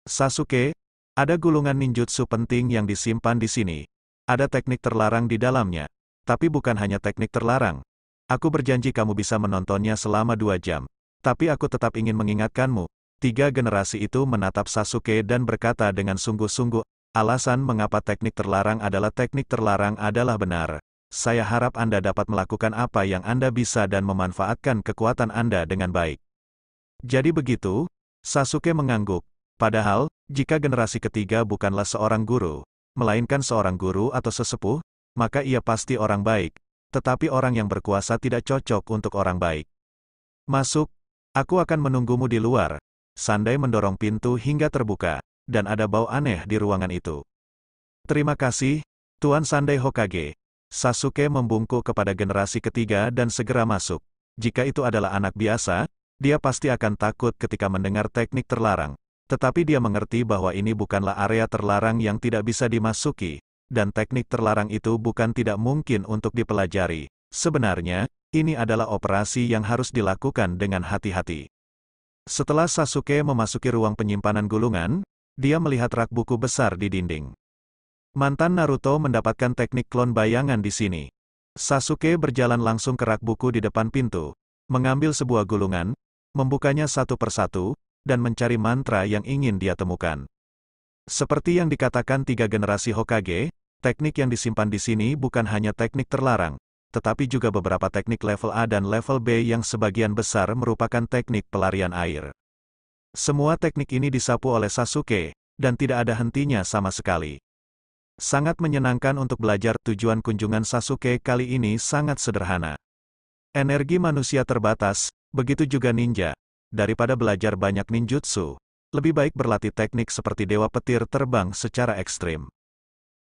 Sasuke, ada gulungan ninjutsu penting yang disimpan di sini. Ada teknik terlarang di dalamnya. Tapi bukan hanya teknik terlarang. Aku berjanji kamu bisa menontonnya selama 2 jam. Tapi aku tetap ingin mengingatkanmu. 3 generasi itu menatap Sasuke dan berkata dengan sungguh-sungguh, alasan mengapa teknik terlarang adalah benar. Saya harap Anda dapat melakukan apa yang Anda bisa dan memanfaatkan kekuatan Anda dengan baik. Jadi begitu, Sasuke mengangguk. Padahal, jika generasi ketiga bukanlah seorang guru, melainkan seorang guru atau sesepuh, maka ia pasti orang baik. Tetapi orang yang berkuasa tidak cocok untuk orang baik. Masuk, aku akan menunggumu di luar. Sandai mendorong pintu hingga terbuka, dan ada bau aneh di ruangan itu. Terima kasih, Tuan Sandai Hokage. Sasuke membungkuk kepada generasi ketiga dan segera masuk. Jika itu adalah anak biasa, dia pasti akan takut ketika mendengar teknik terlarang. Tetapi dia mengerti bahwa ini bukanlah area terlarang yang tidak bisa dimasuki, dan teknik terlarang itu bukan tidak mungkin untuk dipelajari. Sebenarnya, ini adalah operasi yang harus dilakukan dengan hati-hati. Setelah Sasuke memasuki ruang penyimpanan gulungan, dia melihat rak buku besar di dinding. Mantan Naruto mendapatkan teknik klon bayangan di sini. Sasuke berjalan langsung ke rak buku di depan pintu, mengambil sebuah gulungan, membukanya satu persatu, dan mencari mantra yang ingin dia temukan. Seperti yang dikatakan 3 generasi Hokage, teknik yang disimpan di sini bukan hanya teknik terlarang, tetapi juga beberapa teknik level A dan level B yang sebagian besar merupakan teknik pelarian air. Semua teknik ini disapu oleh Sasuke, dan tidak ada hentinya sama sekali. Sangat menyenangkan untuk belajar. Tujuan kunjungan Sasuke kali ini sangat sederhana. Energi manusia terbatas, begitu juga ninja. Daripada belajar banyak ninjutsu, lebih baik berlatih teknik seperti Dewa Petir terbang secara ekstrim.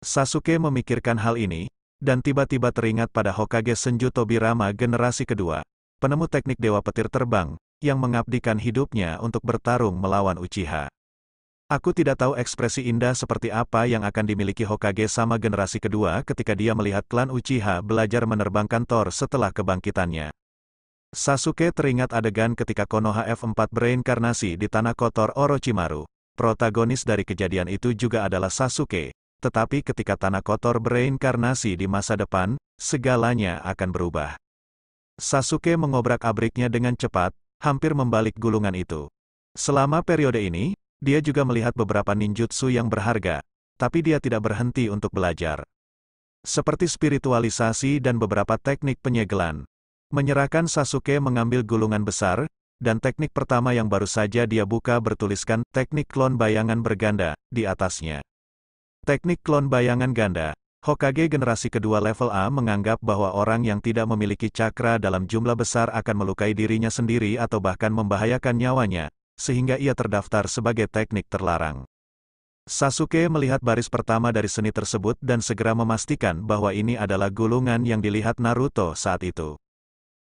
Sasuke memikirkan hal ini, dan tiba-tiba teringat pada Hokage Senju Tobirama generasi kedua, penemu teknik Dewa Petir terbang, yang mengabdikan hidupnya untuk bertarung melawan Uchiha. Aku tidak tahu ekspresi indah seperti apa yang akan dimiliki Hokage sama generasi kedua ketika dia melihat klan Uchiha belajar menerbangkan Thor setelah kebangkitannya. Sasuke teringat adegan ketika Konoha F4 bereinkarnasi di tanah kotor Orochimaru. Protagonis dari kejadian itu juga adalah Sasuke. Tetapi ketika tanah kotor bereinkarnasi di masa depan, segalanya akan berubah. Sasuke mengobrak-abriknya dengan cepat, hampir membalik gulungan itu. Selama periode ini, dia juga melihat beberapa ninjutsu yang berharga, tapi dia tidak berhenti untuk belajar. Seperti spiritualisasi dan beberapa teknik penyegelan. Menyerahkan Sasuke mengambil gulungan besar, dan teknik pertama yang baru saja dia buka bertuliskan teknik klon bayangan berganda di atasnya. Teknik klon bayangan ganda. Hokage generasi kedua level A menganggap bahwa orang yang tidak memiliki cakra dalam jumlah besar akan melukai dirinya sendiri atau bahkan membahayakan nyawanya, sehingga ia terdaftar sebagai teknik terlarang. Sasuke melihat baris pertama dari seni tersebut dan segera memastikan bahwa ini adalah gulungan yang dilihat Naruto saat itu.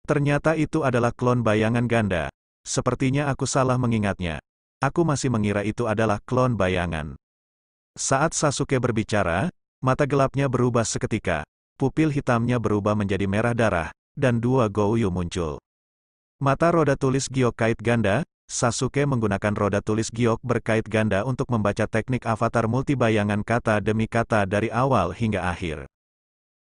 Ternyata itu adalah klon bayangan ganda. Sepertinya aku salah mengingatnya. Aku masih mengira itu adalah klon bayangan. Saat Sasuke berbicara, mata gelapnya berubah seketika, pupil hitamnya berubah menjadi merah darah, dan 2 Gouyou muncul. Mata roda tulis giok kait ganda. Sasuke menggunakan roda tulis giok berkait ganda untuk membaca teknik avatar multibayangan kata demi kata dari awal hingga akhir.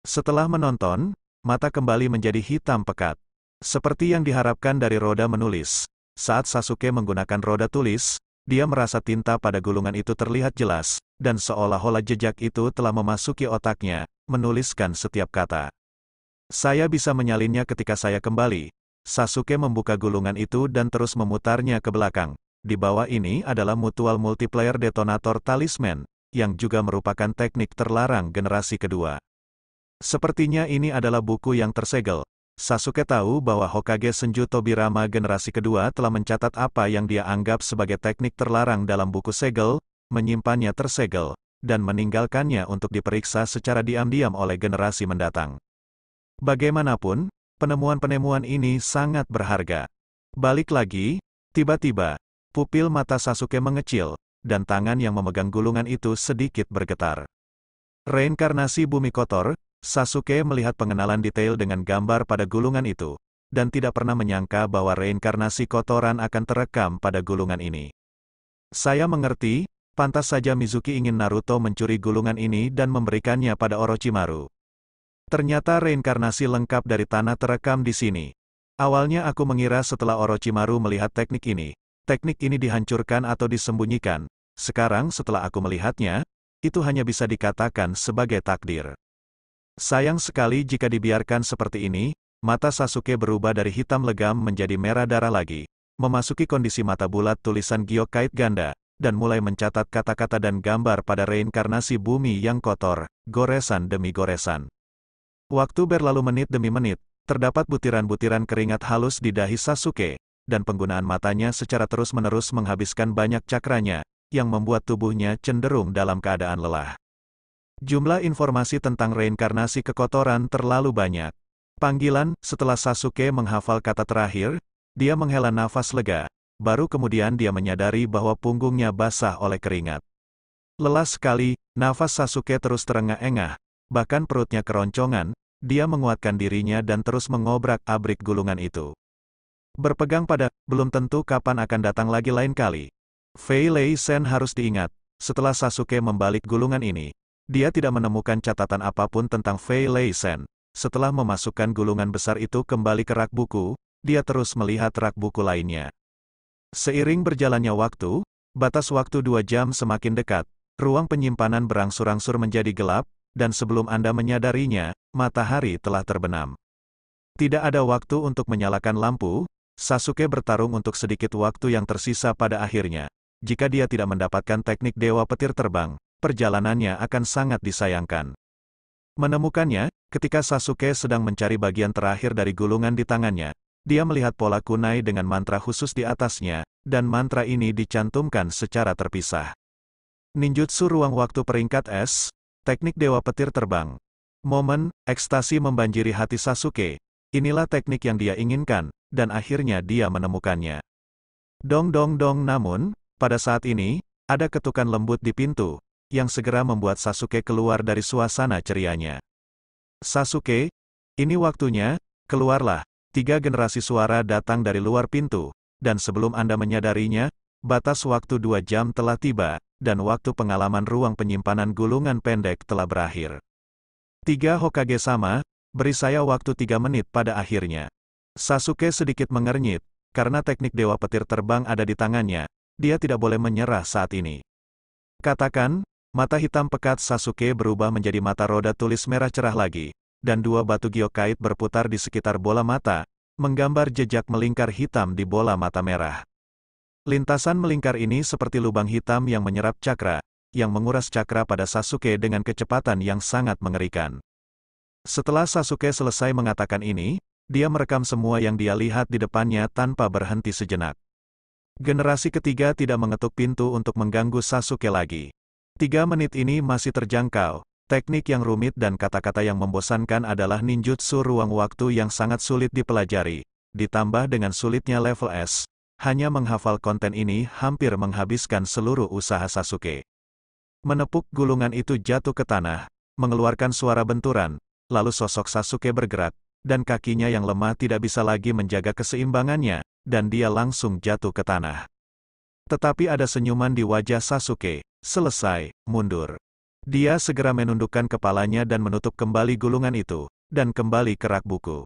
Setelah menonton, mata kembali menjadi hitam pekat. Seperti yang diharapkan dari roda menulis. Saat Sasuke menggunakan roda tulis, dia merasa tinta pada gulungan itu terlihat jelas, dan seolah-olah jejak itu telah memasuki otaknya, menuliskan setiap kata. Saya bisa menyalinnya ketika saya kembali. Sasuke membuka gulungan itu dan terus memutarnya ke belakang. Di bawah ini adalah Mutual Multiplayer Detonator Talisman, yang juga merupakan teknik terlarang generasi kedua. Sepertinya ini adalah buku yang tersegel. Sasuke tahu bahwa Hokage Senju Tobirama generasi kedua telah mencatat apa yang dia anggap sebagai teknik terlarang dalam buku segel, menyimpannya tersegel, dan meninggalkannya untuk diperiksa secara diam-diam oleh generasi mendatang. Bagaimanapun, penemuan-penemuan ini sangat berharga. Balik lagi, tiba-tiba, pupil mata Sasuke mengecil, dan tangan yang memegang gulungan itu sedikit bergetar. Reinkarnasi bumi kotor, Sasuke melihat pengenalan detail dengan gambar pada gulungan itu, dan tidak pernah menyangka bahwa reinkarnasi kotoran akan terekam pada gulungan ini. Saya mengerti, pantas saja Mizuki ingin Naruto mencuri gulungan ini dan memberikannya pada Orochimaru. Ternyata reinkarnasi lengkap dari tanah terekam di sini. Awalnya aku mengira setelah Orochimaru melihat teknik ini dihancurkan atau disembunyikan. Sekarang setelah aku melihatnya, itu hanya bisa dikatakan sebagai takdir. Sayang sekali jika dibiarkan seperti ini, mata Sasuke berubah dari hitam legam menjadi merah darah lagi, memasuki kondisi mata bulat tulisan Gyokait ganda, dan mulai mencatat kata-kata dan gambar pada reinkarnasi bumi yang kotor, goresan demi goresan. Waktu berlalu menit demi menit, terdapat butiran-butiran keringat halus di dahi Sasuke, dan penggunaan matanya secara terus-menerus menghabiskan banyak cakranya, yang membuat tubuhnya cenderung dalam keadaan lelah. Jumlah informasi tentang reinkarnasi kekotoran terlalu banyak. Panggilan, setelah Sasuke menghafal kata terakhir, dia menghela nafas lega, baru kemudian dia menyadari bahwa punggungnya basah oleh keringat. Lelah sekali, nafas Sasuke terus terengah-engah, bahkan perutnya keroncongan, dia menguatkan dirinya dan terus mengobrak-abrik gulungan itu. Berpegang pada, belum tentu kapan akan datang lagi lain kali. Fei Lei Sen harus diingat, setelah Sasuke membalik gulungan ini, dia tidak menemukan catatan apapun tentang Fei Lei Sen. Setelah memasukkan gulungan besar itu kembali ke rak buku, dia terus melihat rak buku lainnya. Seiring berjalannya waktu, batas waktu 2 jam semakin dekat, ruang penyimpanan berangsur-angsur menjadi gelap, dan sebelum Anda menyadarinya, matahari telah terbenam. Tidak ada waktu untuk menyalakan lampu, Sasuke bertarung untuk sedikit waktu yang tersisa pada akhirnya. Jika dia tidak mendapatkan teknik Dewa Petir Terbang, perjalanannya akan sangat disayangkan. Menemukannya, ketika Sasuke sedang mencari bagian terakhir dari gulungan di tangannya, dia melihat pola kunai dengan mantra khusus di atasnya, dan mantra ini dicantumkan secara terpisah. Ninjutsu Ruang Waktu Peringkat S, Teknik Dewa Petir Terbang. Momen, ekstasi membanjiri hati Sasuke. Inilah teknik yang dia inginkan, dan akhirnya dia menemukannya. Dong dong dong namun, pada saat ini, ada ketukan lembut di pintu, yang segera membuat Sasuke keluar dari suasana cerianya. Sasuke, ini waktunya, keluarlah. 3 generasi suara datang dari luar pintu, dan sebelum Anda menyadarinya, batas waktu 2 jam telah tiba, dan waktu pengalaman ruang penyimpanan gulungan pendek telah berakhir. 3 Hokage sama, beri saya waktu 3 menit pada akhirnya. Sasuke sedikit mengernyit, karena teknik Dewa Petir Terbang ada di tangannya, dia tidak boleh menyerah saat ini. Katakan, mata hitam pekat Sasuke berubah menjadi mata roda tulis merah cerah lagi, dan 2 batu Gyokait berputar di sekitar bola mata, menggambar jejak melingkar hitam di bola mata merah. Lintasan melingkar ini seperti lubang hitam yang menyerap cakra, yang menguras cakra pada Sasuke dengan kecepatan yang sangat mengerikan. Setelah Sasuke selesai mengatakan ini, dia merekam semua yang dia lihat di depannya tanpa berhenti sejenak. Generasi ketiga tidak mengetuk pintu untuk mengganggu Sasuke lagi. 3 menit ini masih terjangkau. Teknik yang rumit dan kata-kata yang membosankan adalah ninjutsu ruang waktu yang sangat sulit dipelajari. Ditambah dengan sulitnya level S, hanya menghafal konten ini hampir menghabiskan seluruh usaha Sasuke. Menepuk gulungan itu jatuh ke tanah, mengeluarkan suara benturan, lalu sosok Sasuke bergerak, dan kakinya yang lemah tidak bisa lagi menjaga keseimbangannya, dan dia langsung jatuh ke tanah. Tetapi ada senyuman di wajah Sasuke. Selesai, mundur. Dia segera menundukkan kepalanya dan menutup kembali gulungan itu, dan kembali ke rak buku.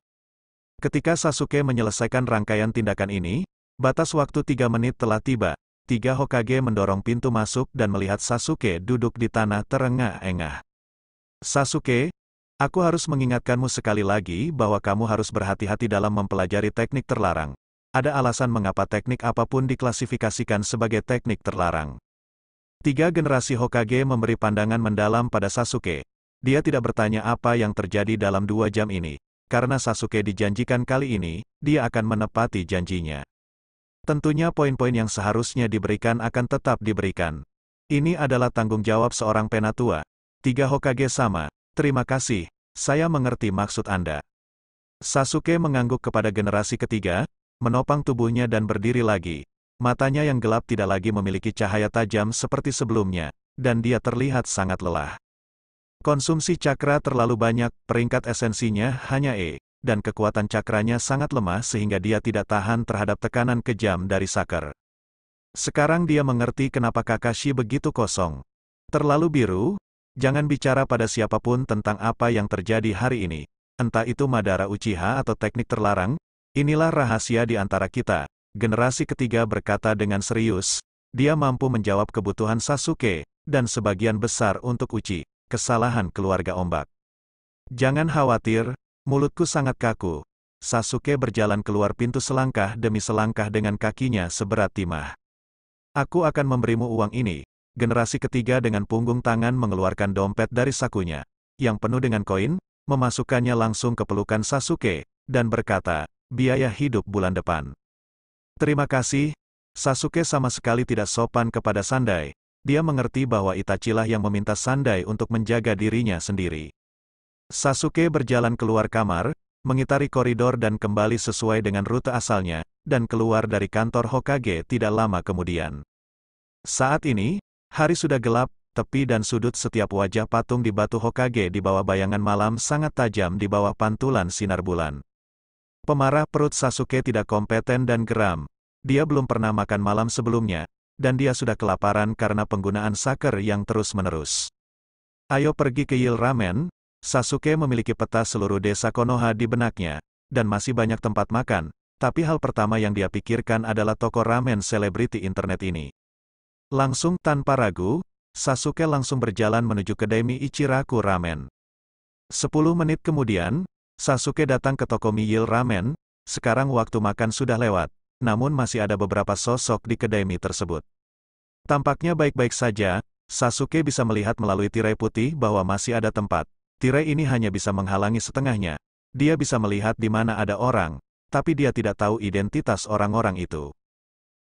Ketika Sasuke menyelesaikan rangkaian tindakan ini, batas waktu 3 menit telah tiba. 3 Hokage mendorong pintu masuk dan melihat Sasuke duduk di tanah terengah-engah. Sasuke, aku harus mengingatkanmu sekali lagi bahwa kamu harus berhati-hati dalam mempelajari teknik terlarang. Ada alasan mengapa teknik apapun diklasifikasikan sebagai teknik terlarang. 3 generasi Hokage memberi pandangan mendalam pada Sasuke. Dia tidak bertanya apa yang terjadi dalam 2 jam ini. karena Sasuke dijanjikan kali ini, dia akan menepati janjinya. Tentunya poin-poin yang seharusnya diberikan akan tetap diberikan. Ini adalah tanggung jawab seorang penatua. 3 Hokage sama, terima kasih, saya mengerti maksud Anda. Sasuke mengangguk kepada generasi ketiga, menopang tubuhnya dan berdiri lagi. Matanya yang gelap tidak lagi memiliki cahaya tajam seperti sebelumnya, dan dia terlihat sangat lelah. Konsumsi cakra terlalu banyak, peringkat esensinya hanya E, dan kekuatan cakranya sangat lemah sehingga dia tidak tahan terhadap tekanan kejam dari Sakar. Sekarang dia mengerti kenapa Kakashi begitu kosong. Terlalu biru, jangan bicara pada siapapun tentang apa yang terjadi hari ini. Entah itu Madara Uchiha atau teknik terlarang, inilah rahasia di antara kita. Generasi ketiga berkata dengan serius, dia mampu menjawab kebutuhan Sasuke, dan sebagian besar untuk Uchi, kesalahan keluarga ombak. Jangan khawatir, mulutku sangat kaku. Sasuke berjalan keluar pintu selangkah demi selangkah dengan kakinya seberat timah. Aku akan memberimu uang ini. Generasi ketiga dengan punggung tangan mengeluarkan dompet dari sakunya, yang penuh dengan koin, memasukkannya langsung ke pelukan Sasuke, dan berkata, biaya hidup bulan depan. Terima kasih. Sasuke sama sekali tidak sopan kepada Sandai. Dia mengerti bahwa Itachilah yang meminta Sandai untuk menjaga dirinya sendiri. Sasuke berjalan keluar kamar, mengitari koridor dan kembali sesuai dengan rute asalnya, dan keluar dari kantor Hokage tidak lama kemudian. Saat ini, hari sudah gelap, tepi dan sudut setiap wajah patung di batu Hokage di bawah bayangan malam sangat tajam di bawah pantulan sinar bulan. Pemarah perut Sasuke tidak kompeten dan geram. Dia belum pernah makan malam sebelumnya, dan dia sudah kelaparan karena penggunaan Sakar yang terus-menerus. Ayo pergi ke Yield Ramen. Sasuke memiliki peta seluruh desa Konoha di benaknya, dan masih banyak tempat makan, tapi hal pertama yang dia pikirkan adalah toko ramen selebriti internet ini. Langsung tanpa ragu, Sasuke langsung berjalan menuju kedai mie Ichiraku Ramen. 10 menit kemudian, Sasuke datang ke toko mie Yield Ramen. Sekarang waktu makan sudah lewat, namun masih ada beberapa sosok di kedai mie tersebut. Tampaknya baik-baik saja, Sasuke bisa melihat melalui tirai putih bahwa masih ada tempat. Tirai ini hanya bisa menghalangi setengahnya. Dia bisa melihat di mana ada orang, tapi dia tidak tahu identitas orang-orang itu.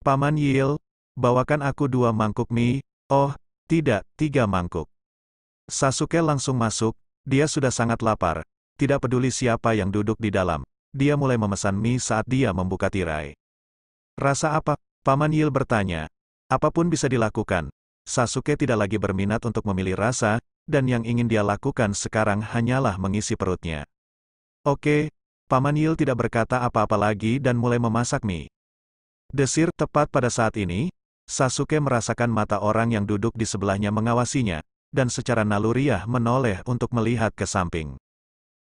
Paman Yield, bawakan aku 2 mangkuk mie. Oh, tidak, 3 mangkuk. Sasuke langsung masuk, dia sudah sangat lapar. Tidak peduli siapa yang duduk di dalam, dia mulai memesan mie saat dia membuka tirai. Rasa apa? Paman Yield bertanya. Apapun bisa dilakukan. Sasuke tidak lagi berminat untuk memilih rasa, dan yang ingin dia lakukan sekarang hanyalah mengisi perutnya. Oke, Paman Yield tidak berkata apa-apa lagi dan mulai memasak mie. Desir tepat pada saat ini, Sasuke merasakan mata orang yang duduk di sebelahnya mengawasinya, dan secara naluriah menoleh untuk melihat ke samping.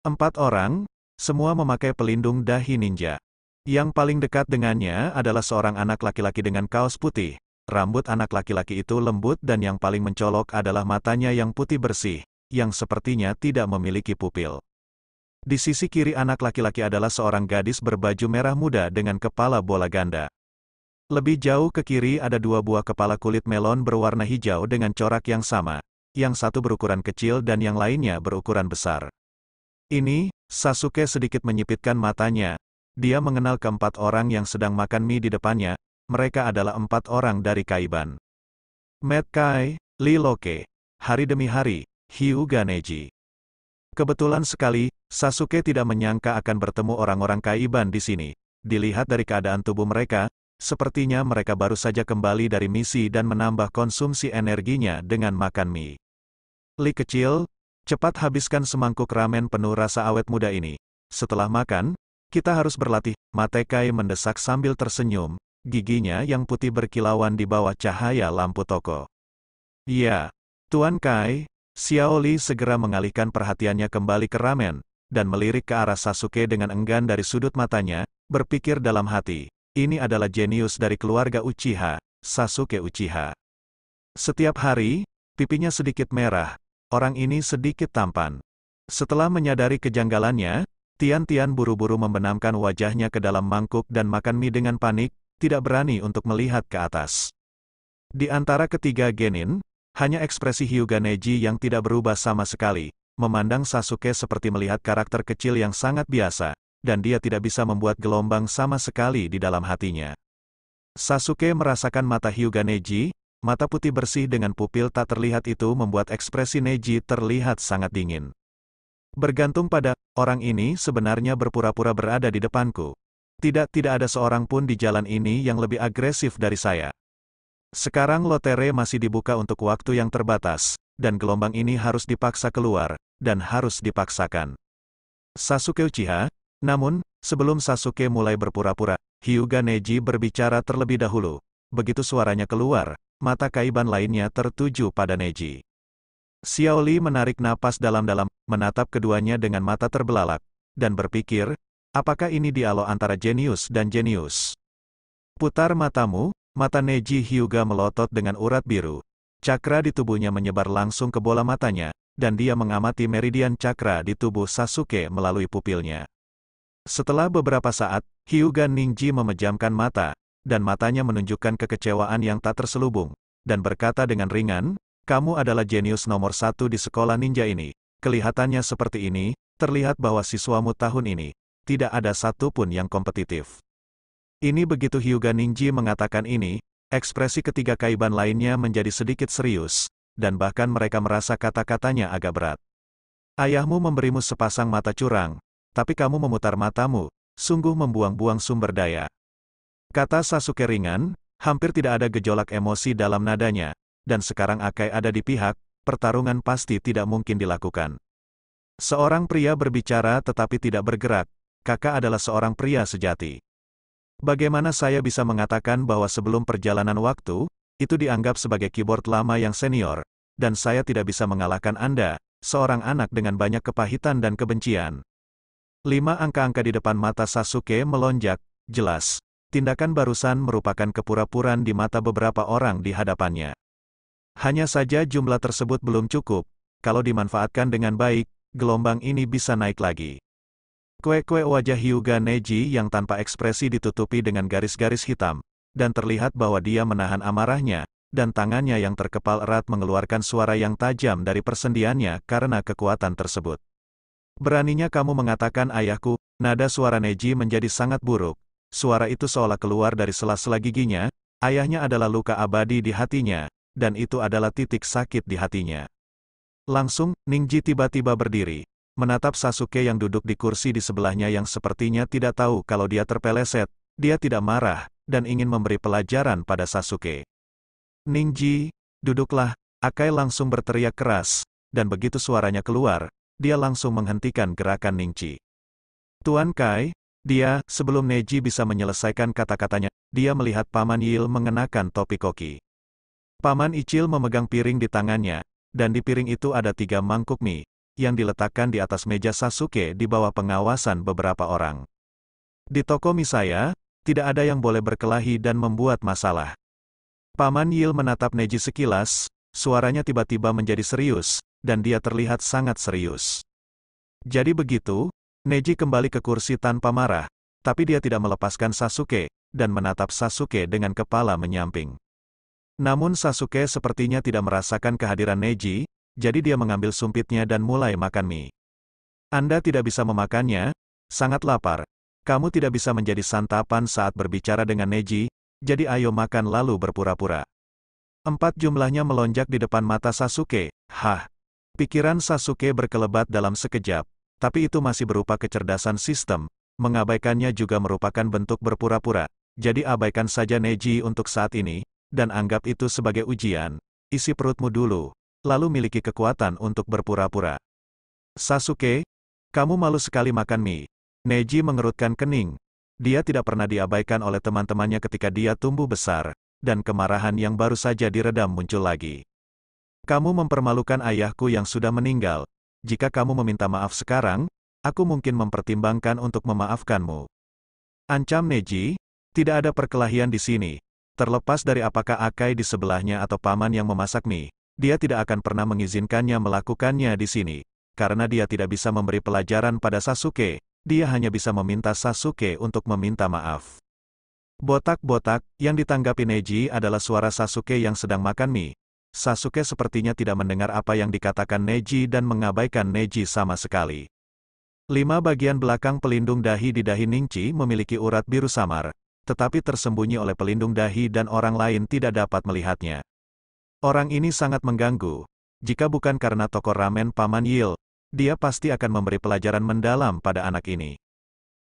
4 orang, semua memakai pelindung dahi ninja. Yang paling dekat dengannya adalah seorang anak laki-laki dengan kaos putih. Rambut anak laki-laki itu lembut dan yang paling mencolok adalah matanya yang putih bersih, yang sepertinya tidak memiliki pupil. Di sisi kiri anak laki-laki adalah seorang gadis berbaju merah muda dengan kepala bola ganda. Lebih jauh ke kiri ada 2 buah kepala kulit melon berwarna hijau dengan corak yang sama, yang satu berukuran kecil dan yang lainnya berukuran besar. Ini, Sasuke sedikit menyipitkan matanya. Dia mengenal ke-4 orang yang sedang makan mie di depannya. Mereka adalah 4 orang dari Kaiban. Mad Kai, Lee Loke, hari demi hari, Hyuga Neji. Kebetulan sekali, Sasuke tidak menyangka akan bertemu orang-orang Kaiban di sini. Dilihat dari keadaan tubuh mereka, sepertinya mereka baru saja kembali dari misi dan menambah konsumsi energinya dengan makan mie. Lee kecil, cepat habiskan semangkuk ramen penuh rasa awet muda ini. Setelah makan, kita harus berlatih. Mate Kai mendesak sambil tersenyum, giginya yang putih berkilauan di bawah cahaya lampu toko. Ya, Tuan Kai. Xiao Li segera mengalihkan perhatiannya kembali ke ramen, dan melirik ke arah Sasuke dengan enggan dari sudut matanya, berpikir dalam hati, ini adalah jenius dari keluarga Uchiha, Sasuke Uchiha. Setiap hari, pipinya sedikit merah. Orang ini sedikit tampan. Setelah menyadari kejanggalannya, Tian-Tian buru-buru membenamkan wajahnya ke dalam mangkuk dan makan mie dengan panik, tidak berani untuk melihat ke atas. Di antara ketiga genin, hanya ekspresi Hyuga Neji yang tidak berubah sama sekali. memandang Sasuke seperti melihat karakter kecil yang sangat biasa, dan dia tidak bisa membuat gelombang sama sekali di dalam hatinya. Sasuke merasakan mata Hyuga Neji, mata putih bersih dengan pupil tak terlihat itu membuat ekspresi Neji terlihat sangat dingin. Bergantung pada, orang ini sebenarnya berpura-pura berada di depanku. Tidak ada seorang pun di jalan ini yang lebih agresif dari saya. Sekarang lotere masih dibuka untuk waktu yang terbatas, dan gelombang ini harus dipaksa keluar, dan harus dipaksakan. Sasuke Uchiha, namun, sebelum Sasuke mulai berpura-pura, Hyuga Neji berbicara terlebih dahulu. Begitu suaranya keluar, mata Kaiban lainnya tertuju pada Neji. Xiao Li menarik napas dalam-dalam, menatap keduanya dengan mata terbelalak, dan berpikir, apakah ini dialog antara jenius dan jenius? Putar matamu, mata Neji Hyuga melotot dengan urat biru. Cakra di tubuhnya menyebar langsung ke bola matanya, dan dia mengamati meridian cakra di tubuh Sasuke melalui pupilnya. Setelah beberapa saat, Hyuga Ninji memejamkan mata, dan matanya menunjukkan kekecewaan yang tak terselubung, dan berkata dengan ringan, kamu adalah jenius nomor 1 di sekolah ninja ini. Kelihatannya seperti ini, terlihat bahwa siswamu tahun ini, tidak ada satupun yang kompetitif. Ini begitu Hyuga Ninji mengatakan ini, ekspresi ketiga Kaiban lainnya menjadi sedikit serius, dan bahkan mereka merasa kata-katanya agak berat. Ayahmu memberimu sepasang mata curang, tapi kamu memutar matamu, sungguh membuang-buang sumber daya. Kata Sasuke ringan, hampir tidak ada gejolak emosi dalam nadanya, dan sekarang Akai ada di pihak, pertarungan pasti tidak mungkin dilakukan. Seorang pria berbicara tetapi tidak bergerak, kakak adalah seorang pria sejati. Bagaimana saya bisa mengatakan bahwa sebelum perjalanan waktu, itu dianggap sebagai keyboard lama yang senior, dan saya tidak bisa mengalahkan Anda, seorang anak dengan banyak kepahitan dan kebencian. 5 angka-angka di depan mata Sasuke melonjak, jelas. Tindakan barusan merupakan kepura-puraan di mata beberapa orang di hadapannya. Hanya saja jumlah tersebut belum cukup, kalau dimanfaatkan dengan baik, gelombang ini bisa naik lagi. Kue-kue wajah Hyuga Neji yang tanpa ekspresi ditutupi dengan garis-garis hitam, dan terlihat bahwa dia menahan amarahnya, dan tangannya yang terkepal erat mengeluarkan suara yang tajam dari persendiannya karena kekuatan tersebut. Beraninya kamu mengatakan ayahku, nada suara Neji menjadi sangat buruk, suara itu seolah keluar dari sela-sela giginya, ayahnya adalah luka abadi di hatinya, dan itu adalah titik sakit di hatinya. Langsung, Ninji tiba-tiba berdiri, menatap Sasuke yang duduk di kursi di sebelahnya yang sepertinya tidak tahu kalau dia terpeleset, dia tidak marah, dan ingin memberi pelajaran pada Sasuke. Ninji, duduklah, Akai langsung berteriak keras, dan begitu suaranya keluar, dia langsung menghentikan gerakan Ninji. Tuan Kai, dia, sebelum Neji bisa menyelesaikan kata-katanya, dia melihat Paman Yil mengenakan topi koki. Paman Icil memegang piring di tangannya, dan di piring itu ada 3 mangkuk mie, yang diletakkan di atas meja Sasuke di bawah pengawasan beberapa orang. Di toko mie saya, tidak ada yang boleh berkelahi dan membuat masalah. Paman Yil menatap Neji sekilas, suaranya tiba-tiba menjadi serius, dan dia terlihat sangat serius. Jadi begitu, Neji kembali ke kursi tanpa marah, tapi dia tidak melepaskan Sasuke, dan menatap Sasuke dengan kepala menyamping. Namun Sasuke sepertinya tidak merasakan kehadiran Neji, jadi dia mengambil sumpitnya dan mulai makan mie. Anda tidak bisa memakannya, sangat lapar. Kamu tidak bisa menjadi santapan saat berbicara dengan Neji, jadi ayo makan lalu berpura-pura. 4 jumlahnya melonjak di depan mata Sasuke, Pikiran Sasuke berkelebat dalam sekejap, tapi itu masih berupa kecerdasan sistem, mengabaikannya juga merupakan bentuk berpura-pura, jadi abaikan saja Neji untuk saat ini, dan anggap itu sebagai ujian, isi perutmu dulu, lalu miliki kekuatan untuk berpura-pura. Sasuke, kamu malu sekali makan mie. Neji mengerutkan kening. Dia tidak pernah diabaikan oleh teman-temannya ketika dia tumbuh besar, dan kemarahan yang baru saja diredam muncul lagi. Kamu mempermalukan ayahku yang sudah meninggal. Jika kamu meminta maaf sekarang, aku mungkin mempertimbangkan untuk memaafkanmu. Ancam Neji, tidak ada perkelahian di sini. Terlepas dari apakah Akai di sebelahnya atau paman yang memasak mie, dia tidak akan pernah mengizinkannya melakukannya di sini. Karena dia tidak bisa memberi pelajaran pada Sasuke, dia hanya bisa meminta Sasuke untuk meminta maaf. Botak-botak, yang ditanggapi Neji adalah suara Sasuke yang sedang makan mie. Sasuke sepertinya tidak mendengar apa yang dikatakan Neji dan mengabaikan Neji sama sekali. 5 bagian belakang pelindung dahi di dahi Ningchi memiliki urat biru samar, tetapi tersembunyi oleh pelindung dahi dan orang lain tidak dapat melihatnya. Orang ini sangat mengganggu. Jika bukan karena toko ramen Paman Yil, dia pasti akan memberi pelajaran mendalam pada anak ini.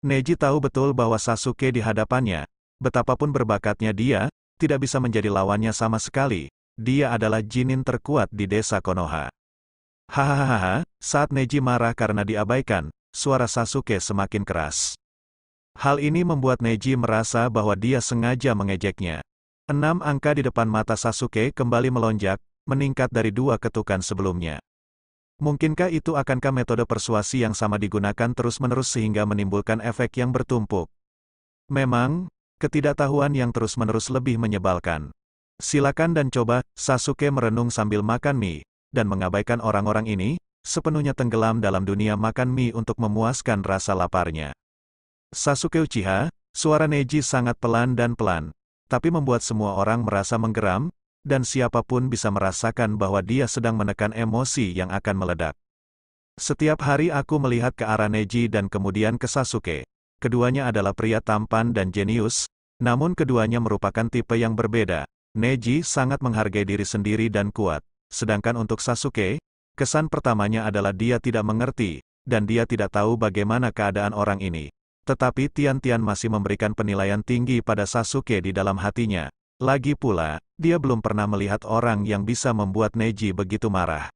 Neji tahu betul bahwa Sasuke di hadapannya, betapapun berbakatnya dia, tidak bisa menjadi lawannya sama sekali. Dia adalah Jinin terkuat di desa Konoha. Hahaha, saat Neji marah karena diabaikan, suara Sasuke semakin keras. Hal ini membuat Neji merasa bahwa dia sengaja mengejeknya. 6 angka di depan mata Sasuke kembali melonjak, meningkat dari 2 ketukan sebelumnya. Mungkinkah itu akankah metode persuasi yang sama digunakan terus-menerus sehingga menimbulkan efek yang bertumpuk? Memang, ketidaktahuan yang terus-menerus lebih menyebalkan. Silakan dan coba, Sasuke merenung sambil makan mie, dan mengabaikan orang-orang ini, sepenuhnya tenggelam dalam dunia makan mie untuk memuaskan rasa laparnya. Sasuke Uchiha, suara Neji sangat pelan dan pelan, tapi membuat semua orang merasa menggeram, dan siapapun bisa merasakan bahwa dia sedang menekan emosi yang akan meledak. Setiap hari aku melihat ke arah Neji dan kemudian ke Sasuke. Keduanya adalah pria tampan dan jenius, namun keduanya merupakan tipe yang berbeda. Neji sangat menghargai diri sendiri dan kuat, sedangkan untuk Sasuke, kesan pertamanya adalah dia tidak mengerti, dan dia tidak tahu bagaimana keadaan orang ini. Tetapi Tian-Tian masih memberikan penilaian tinggi pada Sasuke di dalam hatinya. Lagi pula, dia belum pernah melihat orang yang bisa membuat Neji begitu marah.